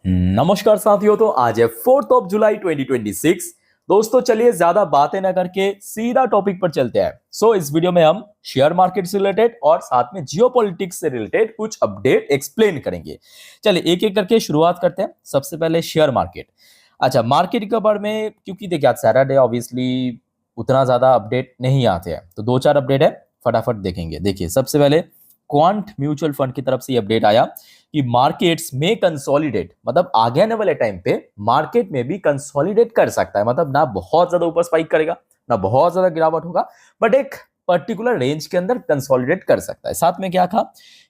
नमस्कार साथियों। तो आज है 4 जुलाई 2026। दोस्तों चलिए ज्यादा बातें ना करके सीधा टॉपिक पर चलते हैं। इस वीडियो में हम शेयर मार्केट से रिलेटेड और साथ में जियोपॉलिटिक्स से रिलेटेड कुछ अपडेट एक्सप्लेन करेंगे। चलिए एक एक करके शुरुआत करते हैं। सबसे पहले शेयर मार्केट। अच्छा, मार्केट के बारे में क्योंकि देखिए आज सैटरडे ऑब्वियसली उतना ज्यादा अपडेट नहीं आते हैं, तो दो चार अपडेट है फटाफट देखेंगे। देखिए सबसे पहले क्वांट म्यूचुअल फंड की तरफ से ये अपडेट आया कि मार्केट्स में कंसोलिडेट, मतलब आगे आने वाले टाइम पे मार्केट में भी कंसोलिडेट कर सकता है। मतलब ना बहुत ज्यादा ऊपर स्पाइक करेगा ना बहुत ज्यादा गिरावट होगा, बट एक पर्टिकुलर रेंज के अंदर कंसोलिडेट कर सकता है। साथ में क्या था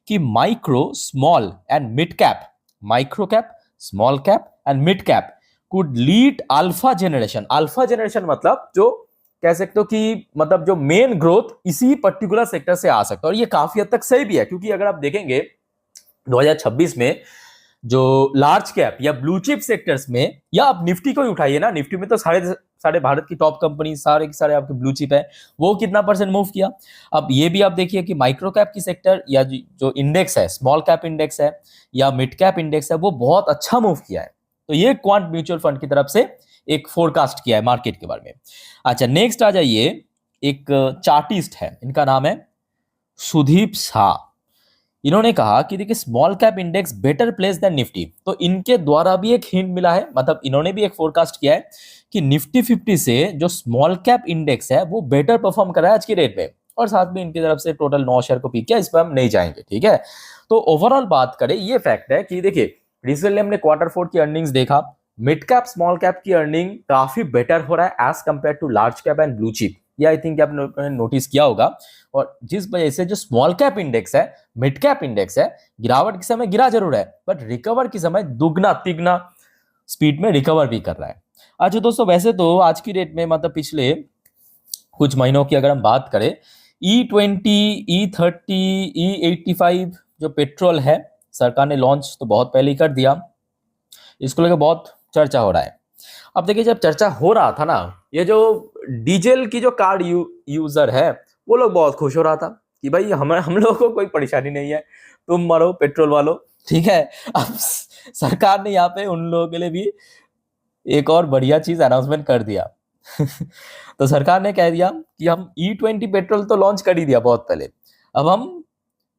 कि micro small and mid cap, micro cap small cap and mid cap could lead alpha generation. Alpha generation मतलब जो कह सकते हो कि मतलब जो मेन ग्रोथ इसी पर्टिकुलर सेक्टर से आ सकता है। और ये काफी हद तक सही भी है, क्योंकि अगर आप देखेंगे 2026 में जो लार्ज कैप या ब्लू चिप सेक्टर्स में, या आप निफ्टी को ही उठाइए ना, निफ्टी में तो सारे सारे भारत की टॉप कंपनी सारे के सारे आपके ब्लू चिप है, वो कितना परसेंट मूव किया। अब ये भी आप देखिए कि माइक्रो कैप की सेक्टर या जो इंडेक्स है, स्मॉल कैप इंडेक्स है या मिड कैप इंडेक्स है, वो बहुत अच्छा मूव किया है। तो ये क्वांट म्यूचुअल फंड की तरफ से एक फोरकास्ट किया है मार्केट के बारे में। अच्छा नेक्स्ट आ जाइए, एक चार्टिस्ट है, इनका नाम है सुदीप शाह। इन्होंने कहा कि देखिए small cap index better place than Nifty. तो इनके द्वारा भी एक हिंट मिला है, मतलब इन्होंने भी एक फोरकास्ट किया है कि निफ्टी 50 से जो स्मॉल कैप इंडेक्स है वो बेटर परफॉर्म कर रहा है आज की रेट में। और साथ में इनकी तरफ से टोटल 9 शेयर को पिक किया, इस पर हम नहीं जाएंगे, ठीक है। तो ओवरऑल बात करें, ये फैक्ट है कि देखिए रिसेंटली हमने Q4 की अर्निंग्स देखा, मिड कैप स्मॉल कैप की अर्निंग काफी बेटर हो रहा है as compare to large cap and blue chip. ये आई थिंक आपने नोटिस किया होगा। और जिस वजह से जो स्मॉल कैप इंडेक्स है, मिड कैप इंडेक्स है, गिरावट के समय गिरा जरूर है, बट रिकवर के समय दुगना तिगना स्पीड में रिकवर भी कर रहा है। अच्छा दोस्तों, वैसे तो आज की डेट में मतलब पिछले कुछ महीनों की अगर हम बात करें, E20, E30, E85 जो पेट्रोल है, सरकार ने लॉन्च तो बहुत पहले ही कर दिया, इसको लेकर बहुत चर्चा हो रहा है। अब देखिए जब चर्चा हो रहा था ना, ये जो डीजल की जो कार यूजर है वो लोग बहुत खुश हो रहा था कि भाई हम लोगों को कोई परेशानी नहीं है, तुम मरो पेट्रोल वालों, ठीक है। अब सरकार ने यहाँ पे उन लोगों के लिए भी एक और बढ़िया चीज अनाउंसमेंट कर दिया। तो सरकार ने कह दिया कि हम E20 पेट्रोल तो लॉन्च कर ही दिया बहुत पहले, अब हम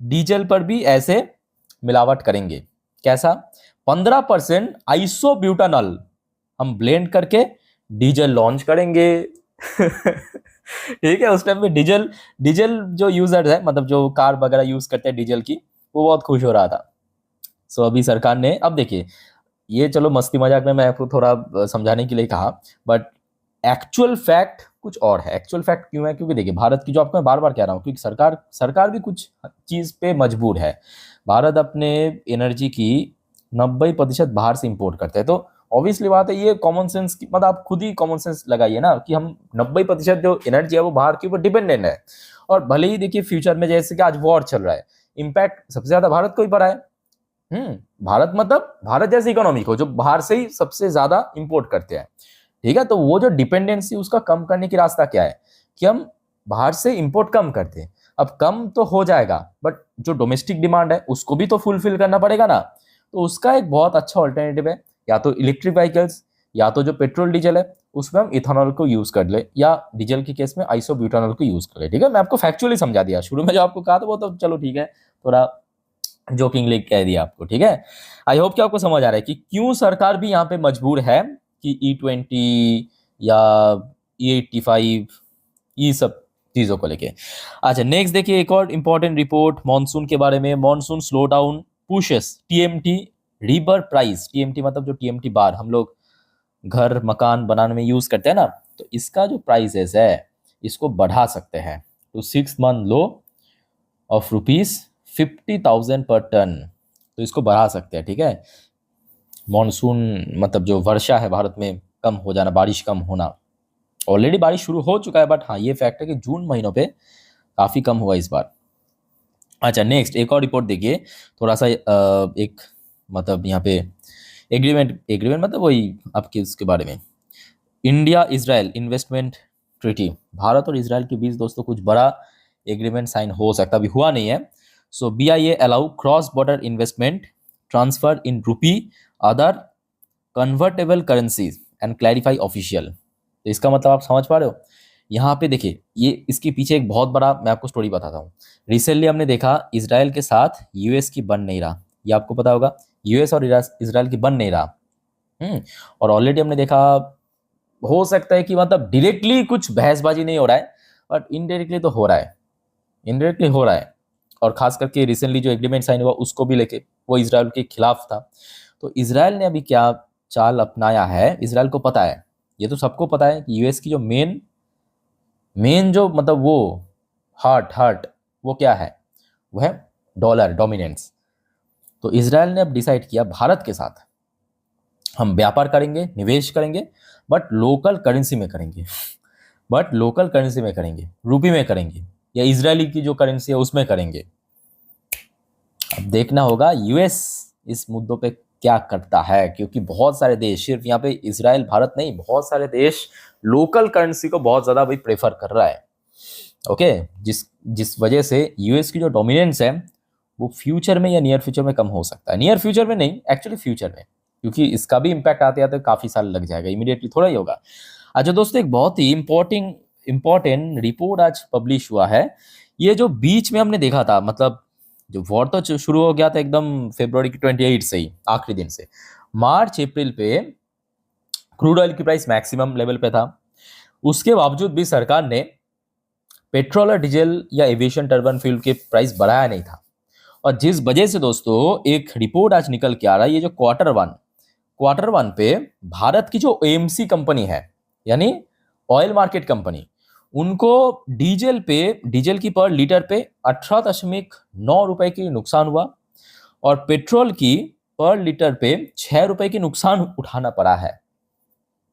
डीजल पर भी ऐसे मिलावट करेंगे। कैसा? 15% आइसोब्यूटानॉल हम ब्लेंड करके डीजल लॉन्च करेंगे। ठीक है, उस टाइम में डीजल डीजल जो यूजर है, मतलब जो कार वगैरह यूज करते हैं डीजल की, वो बहुत खुश हो रहा था। अभी सरकार ने, अब देखिए ये चलो मस्ती मजाक में मैं आपको थोड़ा समझाने के लिए कहा, बट एक्चुअल फैक्ट कुछ और है। एक्चुअल फैक्ट क्यों है? क्योंकि देखिए भारत की, जो आपको मैं बार बार कह रहा हूँ, क्योंकि सरकार भी कुछ चीज पे मजबूर है। भारत अपने एनर्जी की 90% बाहर से इंपोर्ट करते हैं। तो ऑब्वियसली बात है, ये कॉमन सेंस की, मतलब आप खुद ही कॉमन सेंस लगाइए ना कि हम 90% जो एनर्जी है वो बाहर के ऊपर डिपेंडेंट है। और भले ही देखिए फ्यूचर में जैसे कि आज वॉर चल रहा है, इम्पैक्ट सबसे ज्यादा भारत को ही पड़ा है। भारत मतलब भारत जैसी इकोनॉमी को जो बाहर से ही सबसे ज्यादा इंपोर्ट करते हैं, ठीक है। तो वो जो डिपेंडेंसी उसका कम करने की रास्ता क्या है कि हम बाहर से इंपोर्ट कम करते हैं। अब कम तो हो जाएगा, बट जो डोमेस्टिक डिमांड है उसको भी तो फुलफिल करना पड़ेगा ना। तो उसका एक बहुत अच्छा ऑल्टरनेटिव है, या तो इलेक्ट्रिक व्हीकल्स, या तो जो पेट्रोल डीजल है उसमें हम इथेनॉल को यूज कर ले, या डीजल के केस में आइसोब्यूटानॉल को यूज कर ले, ठीक है। मैं आपको फैक्चुअली समझा दिया, शुरू में जो आपको कहा था वो तो चलो ठीक है, थोड़ा जोकिंगली कह दिया आपको, ठीक है। आई होप कि आपको समझ आ रहा है कि क्यों सरकार भी यहाँ पे मजबूर है कि E20 या E85 ये सब चीजों को लेके। अच्छा नेक्स्ट देखिए, एक और इंपॉर्टेंट रिपोर्ट मॉनसून के बारे में। Monsoon slow down pushes TMT rebar price. TMT मतलब जो TMT बार हम लोग घर मकान बनाने में यूज करते हैं ना, तो इसका जो प्राइसेस है इसको बढ़ा सकते हैं टू 6 मंथ लो ऑफ ₹50,000 पर टन। तो इसको बढ़ा सकते हैं, ठीक है। मॉनसून मतलब जो वर्षा है भारत में कम हो जाना, बारिश कम होना, ऑलरेडी बारिश शुरू हो चुका है, बट हाँ ये फैक्ट है कि जून महीनों पे काफी कम हुआ इस बार। अच्छा नेक्स्ट एक और रिपोर्ट देखिए, थोड़ा सा एक मतलब यहाँ पे एग्रीमेंट मतलब वही आपके उसके बारे में, India Israel investment treaty. Bharat और इजराइल के बीच दोस्तों कुछ बड़ा एग्रीमेंट साइन हो सकता, अभी हुआ नहीं है। BIA allow cross border investment transfer in rupee, other convertible currencies and clarify official. तो इसका मतलब आप समझ पा रहे हो। यहाँ पे देखिए, ये इसके पीछे एक बहुत बड़ा मैं आपको स्टोरी बताता हूँ। रिसेंटली हमने देखा इजराइल के साथ यूएस की बन नहीं रहा, ये आपको पता होगा, यूएस और इजराइल की बन नहीं रहा। और ऑलरेडी हमने देखा, हो सकता है कि मतलब डायरेक्टली कुछ बहसबाजी नहीं हो रहा है, बट इनडायरेक्टली तो हो रहा है, इनडायरेक्टली हो रहा है। और खास करके रिसेंटली जो एग्रीमेंट साइन हुआ उसको भी लेके वो इजराइल के खिलाफ था। तो इजराइल ने अभी क्या चाल अपनाया है, इजराइल को पता है, ये तो सबको पता है कि यूएस की जो मेन मेन जो मतलब वो हार्ट वो क्या है, वो है डॉलर डोमिनेंस। तो इजराइल ने अब डिसाइड किया भारत के साथ हम व्यापार करेंगे, निवेश करेंगे, बट लोकल करेंसी में करेंगे बट लोकल करेंसी में करेंगे, रूपी में करेंगे, या इजरायली की जो करेंसी है उसमें करेंगे। अब देखना होगा यूएस इस मुद्दों पे क्या करता है, क्योंकि बहुत सारे देश, सिर्फ यहाँ पे इजराइल भारत नहीं, बहुत सारे देश लोकल करेंसी को बहुत ज़्यादा भाई प्रेफर कर रहा है। ओके, जिस वजह से यूएस की जो डोमिनेंस है वो फ्यूचर में या नियर फ्यूचर में कम हो सकता है। नियर फ्यूचर में नहीं, एक्चुअली फ्यूचर में, क्योंकि इसका भी इम्पैक्ट आते आते काफ़ी साल लग जाएगा, इमीडिएटली थोड़ा ही होगा। अच्छा दोस्तों, एक बहुत ही इम्पोर्टेंट रिपोर्ट आज पब्लिश हुआ है। ये जो बीच में हमने देखा था, मतलब जो वॉर तो शुरू हो गया था एकदम फरवरी की 28 से ही, आखिरी दिन से मार्च अप्रैल पे क्रूड ऑयल की प्राइस मैक्सिमम लेवल पे था। उसके बावजूद भी सरकार ने पेट्रोल और डीजल या एविएशन टर्बाइन फ्यूल के प्राइस बढ़ाया नहीं था। और जिस वजह से दोस्तों एक रिपोर्ट आज निकल के आ रहा है, ये जो क्वार्टर वन पे भारत की जो एएमसी कंपनी है, यानी ऑयल मार्केट कंपनी, उनको डीजल की पर लीटर पे 18.9 रुपए की नुकसान हुआ, और पेट्रोल की पर लीटर पे 6 रुपए की नुकसान उठाना पड़ा है।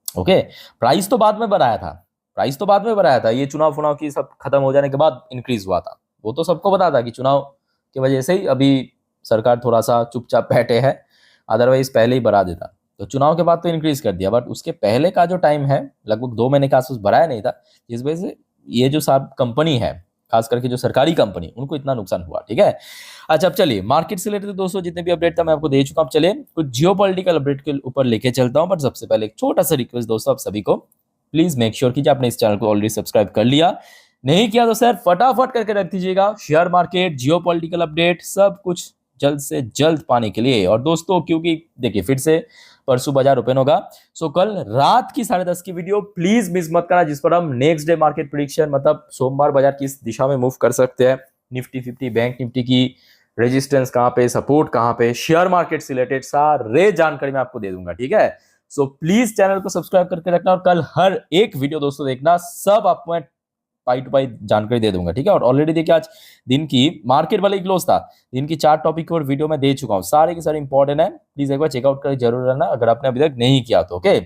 ओके, प्राइस तो बाद में बढ़ाया था, ये चुनाव की सब खत्म हो जाने के बाद इंक्रीज हुआ था। वो तो सबको पता था कि चुनाव की वजह से ही अभी सरकार थोड़ा सा चुपचाप बैठे है, अदरवाइज पहले ही बढ़ा देता। तो चुनाव के बाद तो इंक्रीज कर दिया, बट उसके पहले का जो टाइम है लगभग 2 महीने के आसपास बढ़ाया नहीं था, जिस वजह से ये जो सब कंपनी है, खास करके जो सरकारी कंपनी, उनको इतना नुकसान हुआ। ठीक है, अच्छा अब चलिए मार्केट से रिलेटेड दोस्तों जितने भी अपडेट था मैं आपको दे चुका हूं। चलिए कुछ जियोपॉलिटिकल अपडेट के ऊपर लेके चलता हूं, बट सबसे पहले एक छोटा सा रिक्वेस्ट दोस्तों, आप सभी को प्लीज मेक श्योर कीजिए आपने इस चैनल को ऑलरेडी सब्सक्राइब कर लिया, नहीं किया तो सर फटाफट करके रख दीजिएगा। शेयर मार्केट, जियोपॉलिटिकल अपडेट, सब कुछ जल्द से जल्द पाने के लिए। और दोस्तों क्योंकि देखिए फिर से परसों बाजार ओपन होगा, सो कल रात की 10:30 की वीडियो प्लीज मिस मत करना, जिस पर हम नेक्स्ट डे मार्केट प्रेडिक्शन, मतलब सोमवार बाजार किस दिशा में मूव कर सकते हैं, निफ्टी 50, बैंक निफ्टी की रेजिस्टेंस कहां पे, सपोर्ट कहां पे, शेयर मार्केट से रिलेटेड सारे जानकारी मैं आपको दे दूंगा। ठीक है, सो प्लीज चैनल को सब्सक्राइब करके रखना, और कल हर एक वीडियो दोस्तों देखना, सब आपको मैं पाई टू पाई जानकारी दे दूंगा। ठीक है, और ऑलरेडी देखिए आज दिन की मार्केट वाला क्लोज था, दिन की 4 टॉपिक और वीडियो में दे चुका हूं, सारे के सारे इंपॉर्टेंट है, प्लीज एक बार चेकआउट कर जरूर रहना अगर आपने अभी तक नहीं किया तो। ओके,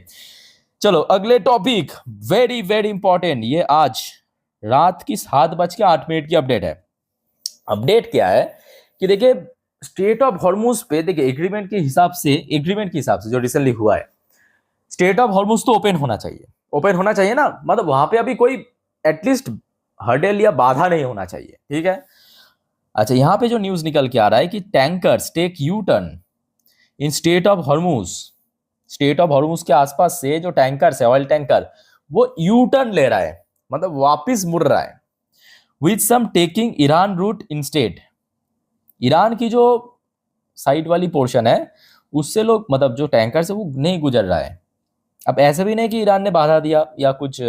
चलो अगले टॉपिक वेरी वेरी इंपॉर्टेंट, ये आज रात की 7:08 की अपडेट है। अपडेट क्या है कि देखिए स्टेट ऑफ हॉर्मुज पे, देखिए एग्रीमेंट के हिसाब से जो रिसेंटली हुआ है, स्टेट ऑफ हॉर्मुज तो ओपन होना चाहिए ना, मतलब वहां पे अभी कोई एटलीस्ट हर्डल या बाधा नहीं होना चाहिए। ठीक है, अच्छा यहां पे जो न्यूज निकल के आ रहा है कि tankers take U turn in strait of Hormuz के आसपास से जो टैंकर्स है, ऑयल टैंकर, वो यू टर्न ले रहा है, मतलब वापस मुड़ रहा है, with some taking Iran route instead. Iran की जो साइड वाली पोर्शन है उससे लोग, मतलब जो टैंकर्स है वो नहीं गुजर रहा है। अब ऐसा भी नहीं कि ईरान ने बाधा दिया या कुछ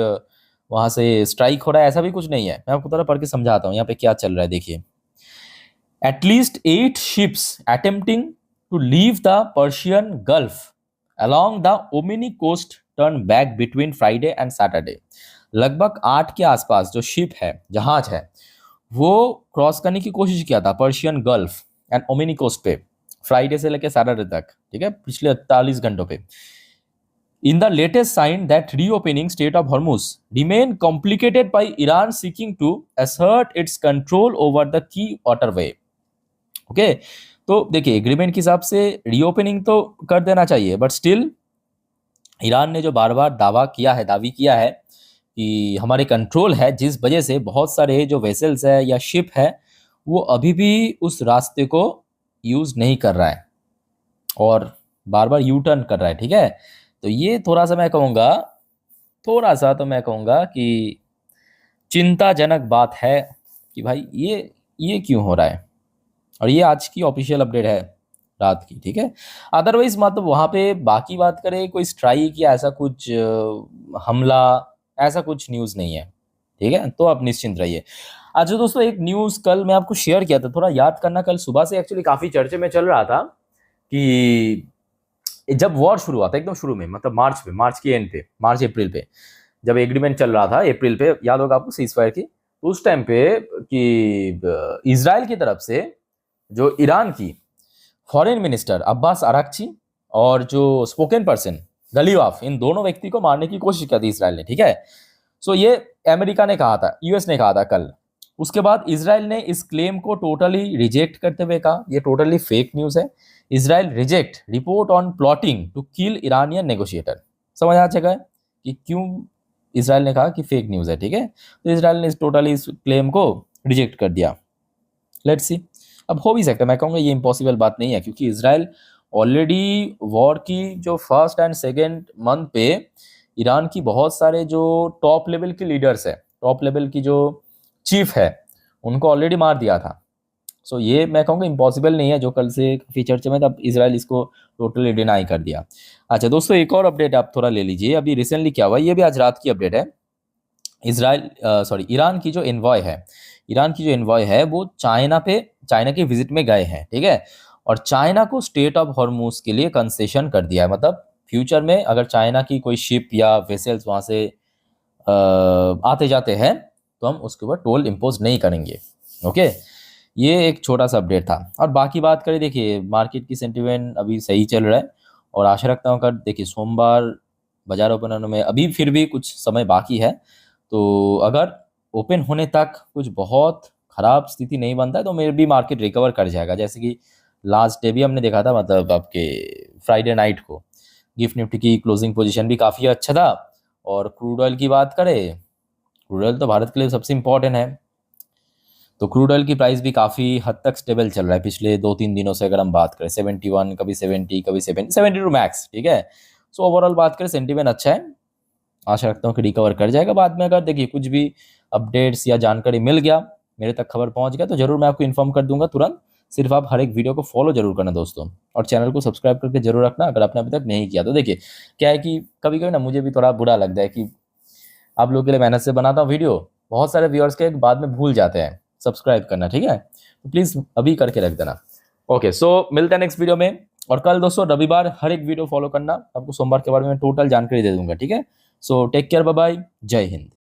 वहां से स्ट्राइक हो रहा है, ऐसा भी कुछ नहीं है। मैं आपको थोड़ा पढ़ के समझाता हूँ यहाँ पे क्या चल रहा है। देखिए, at least 8 ships attempting to leave the Persian Gulf along the Omani coast turned back between Friday and Saturday। लगभग 8 के आसपास जो शिप है, जहाज है, वो क्रॉस करने की कोशिश किया था Persian gulf and Omani coast पे फ्राइडे से लेकर सैटरडे तक। ठीक है, पिछले 48 घंटों पे। In the latest sign that reopening Strait of Hormuz remain complicated by Iran seeking to assert its control over the key waterway। Okay, तो देखिए एग्रीमेंट के हिसाब से रीओपनिंग तो कर देना चाहिए, बट स्टिल ईरान ने जो बार बार दावी किया है कि हमारे कंट्रोल है, जिस वजह से बहुत सारे जो वेसल्स है या शिप है वो अभी भी उस रास्ते को यूज नहीं कर रहा है। और बार बार यू टर्न कर रहा है, ठीक है। तो ये थोड़ा सा मैं कहूँगा, थोड़ा सा तो मैं कहूँगा कि चिंताजनक बात है कि भाई ये क्यों हो रहा है। और ये आज की ऑफिशियल अपडेट है रात की, ठीक है। अदरवाइज मतलब वहाँ पे बाकी बात करें, कोई स्ट्राइक या ऐसा कुछ हमला, ऐसा कुछ न्यूज़ नहीं है, ठीक है। तो आप निश्चिंत रहिए। अच्छा दोस्तों, एक न्यूज़ कल मैं आपको शेयर किया था, थोड़ा याद करना, कल सुबह से एक्चुअली काफ़ी चर्चे में चल रहा था कि जब वॉर शुरू हुआ था एकदम शुरू में, मतलब मार्च के एंड पे, मार्च अप्रैल पे, जब एग्रीमेंट चल रहा था अप्रैल पे, याद होगा आपको सीज फायर की, तो उस टाइम पे कि इजराइल की तरफ से जो ईरान की फॉरेन मिनिस्टर अब्बास अराक्ची और जो स्पोकन पर्सन गलीवाफ, इन दोनों व्यक्ति को मारने की कोशिश की थी इसराइल ने, ठीक है। सो ये अमेरिका ने कहा था, यूएस ने कहा था कल। उसके बाद इसराइल ने इस क्लेम को टोटली रिजेक्ट करते हुए कहा ये टोटली फेक न्यूज़ है। Israel reject report on plotting to kill Iranian negotiator. समझ आ चुका है कि क्यों इसराइल ने कहा कि फेक न्यूज़ है, ठीक है। तो इसराइल ने टोटली इस क्लेम को रिजेक्ट कर दिया। लेट्स सी, अब हो भी सकता है, मैं कहूँगा ये इम्पॉसिबल बात नहीं है, क्योंकि इसराइल ऑलरेडी वॉर की जो फर्स्ट एंड सेकेंड मंथ पे ईरान की बहुत सारे जो टॉप लेवल के लीडर्स है, टॉप लेवल की जो चीफ है, उनको ऑलरेडी मार दिया था। सो ये मैं कहूँगा इम्पॉसिबल नहीं है, जो कल से काफ़ी चर्चे में, तब इसराइल इसको टोटली डिनाई कर दिया। अच्छा दोस्तों, एक और अपडेट आप थोड़ा ले लीजिए, अभी रिसेंटली क्या हुआ, ये भी आज रात की अपडेट है। ईरान की जो एनवॉय है, ईरान की जो एनवॉय है वो चाइना के विजिट में गए हैं, ठीक है। और चाइना को स्टेट ऑफ हॉर्मुज के लिए कंसेशन कर दिया है, मतलब फ्यूचर में अगर चाइना की कोई शिप या वेसल्स वहाँ से आते जाते हैं तो हम उसके ऊपर टोल इम्पोज नहीं करेंगे, ओके। ये एक छोटा सा अपडेट था। और बाकी बात करें, देखिए मार्केट की सेंटिमेंट अभी सही चल रहा है, और आशा रखता हूँ अगर देखिए सोमवार बाजार ओपन होने में अभी फिर भी कुछ समय बाकी है, तो अगर ओपन होने तक कुछ बहुत ख़राब स्थिति नहीं बनता है तो मेरे भी मार्केट रिकवर कर जाएगा। जैसे कि लास्ट डे भी हमने देखा था, मतलब आपके फ्राइडे नाइट को गिफ्ट निफ्टी की क्लोजिंग पोजीशन भी काफ़ी अच्छा था। और क्रूड ऑयल की बात करें, क्रूड ऑयल तो भारत के लिए सबसे इम्पोर्टेंट है, तो क्रूड ऑयल की प्राइस भी काफ़ी हद तक स्टेबल चल रहा है पिछले 2-3 दिनों से। अगर हम बात करें 71, कभी 70, कभी 72 मैक्स, ठीक है। सो ओवरऑल बात करें सेंटीमेंट अच्छा है, आशा रखता हूँ कि रिकवर कर जाएगा बाद में। अगर देखिए कुछ भी अपडेट्स या जानकारी मिल गया, मेरे तक खबर पहुँच गया, तो जरूर मैं आपको इन्फॉर्म कर दूंगा तुरंत। सिर्फ आप हर एक वीडियो को फॉलो जरूर करना दोस्तों, और चैनल को सब्सक्राइब करके जरूर रखना अगर आपने अभी तक नहीं किया तो। देखिए क्या है कि कभी कभी ना मुझे भी थोड़ा बुरा लगता है कि आप लोगों के लिए मेहनत से बनाता हूँ वीडियो, बहुत सारे व्यूअर्स के बाद में भूल जाते हैं सब्सक्राइब करना, ठीक है। तो प्लीज़ अभी करके रख देना। ओके, सो मिलते हैं नेक्स्ट वीडियो में। और कल दोस्तों रविवार हर एक वीडियो फॉलो करना, आपको सोमवार के बारे में टोटल जानकारी दे दूंगा, ठीक है। So take care, bye bye, जय हिंद।